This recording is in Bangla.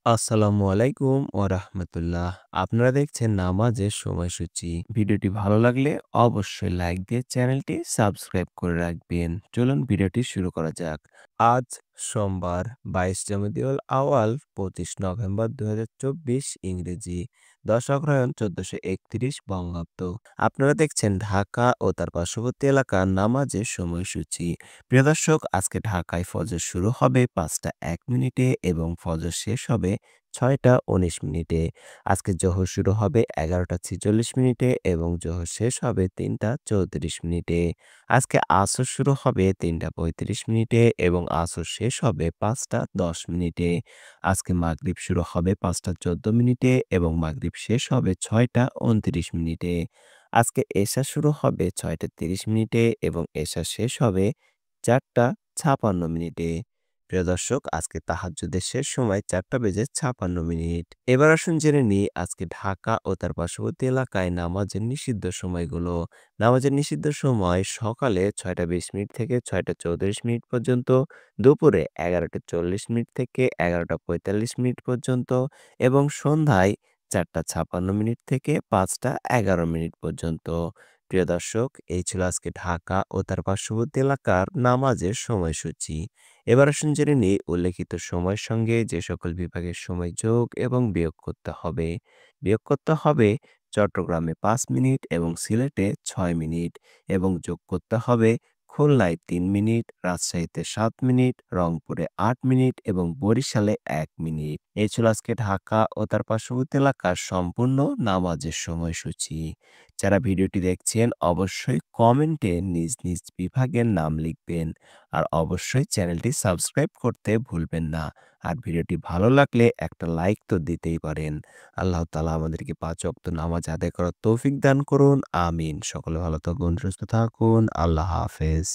আসসালামু আলাইকুম ওয়া রাহমাতুল্লাহ। আপনারা দেখছেন নামাজের সময়সূচি। ভিডিওটি ভালো লাগলে অবশ্যই লাইক দিয়ে চ্যানেলটি সাবস্ক্রাইব করে রাখবেন। চলুন ভিডিওটি শুরু করা যাক। আজ সোমবার ২২ জমাদিউল আওয়াল ২৫ নভেম্বর ২০২৪ ইংরেজি ১০ অগ্রহায়ণ ১৪৩১ বঙ্গাব্দ। আপনারা দেখছেন ঢাকা ও তার পার্শ্ববর্তী এলাকার নামাজের সময়সূচি। প্রিয় দর্শক, আজকে ঢাকায় ফজর শুরু হবে ৫টা ১ মিনিটে এবং ফজর শেষ হবে ৬টা ১৯ মিনিটে। আজকে জোহর শুরু হবে ১১টা ৪৬ মিনিটে এবং জোহর শেষ হবে ৩টা ৩৪ মিনিটে। আজকে আসর শুরু হবে ৩টা ৩৫ মিনিটে এবং আসর শেষ হবে ৫টা ১০ মিনিটে। আজকে মাগরিব শুরু হবে ৫টা ১৪ মিনিটে এবং মাগরিব শেষ হবে ৬টা ২৯ মিনিটে। আজকে এশা শুরু হবে ৬টা ৩০ মিনিটে এবং এশা শেষ হবে ৪টা ৫৬ মিনিটে। প্রিয় দর্শক, আজকে তাহাজ্জুদের শেষ সময় ৪টা বেজে ৫৬ মিনিট। এবার আসুন জেনে নিই আজকে ঢাকা ও তার পার্শ্ববর্তী এলাকায় নামাজের নিষিদ্ধ সময়গুলো। নামাজের নিষিদ্ধ সময় সকালে ৬টা ২০ মিনিট থেকে ৬টা ৩৪ মিনিট পর্যন্ত, দুপুরে ১১টা ৪০ মিনিট থেকে ১১টা ৪৫ মিনিট পর্যন্ত এবং সন্ধ্যায় ৪টা ৫৬ মিনিট থেকে ৫টা ১১ মিনিট পর্যন্ত। প্রিয় দর্শক, এই ছিল আজকে ঢাকা ও তার পার্শ্ববর্তী এলাকার নামাজের সময়সূচি। এবার আসুন জেনে নিই উল্লেখিত সময়ের সঙ্গে যে সকল বিভাগের সময় যোগ এবং বিয়োগ করতে হবে। বিয়োগ করতে হবে চট্টগ্রামে ৫ মিনিট এবং সিলেটে ৬ মিনিট এবং যোগ করতে হবে খুলনায় ৩ মিনিট, রাজশাহীতে ৭ মিনিট, রংপুরে ৮ মিনিট এবং বরিশালে ১ মিনিট। এই ছিল আজকে ঢাকা ও তার পার্শ্ববর্তী এলাকার সম্পূর্ণ নামাজের সময়সূচি। যারা ভিডিওটি দেখছেন অবশ্যই কমেন্টে নিজ নিজ বিভাগের নাম লিখবেন। আর অবশ্যই চ্যানেলটি সাবস্ক্রাইব করতে ভুলবেন না। আর ভিডিওটি ভালো লাগলে একটা লাইক তো দিতেই পারেন। আল্লাহ তাআলা আমাদেরকে ৫ ওয়াক্ত নামাজ আদায় করার তৌফিক দান করুন। আমিন। সকলে ভালো থাকুন, সুস্থ থাকুন। আল্লাহ হাফেজ।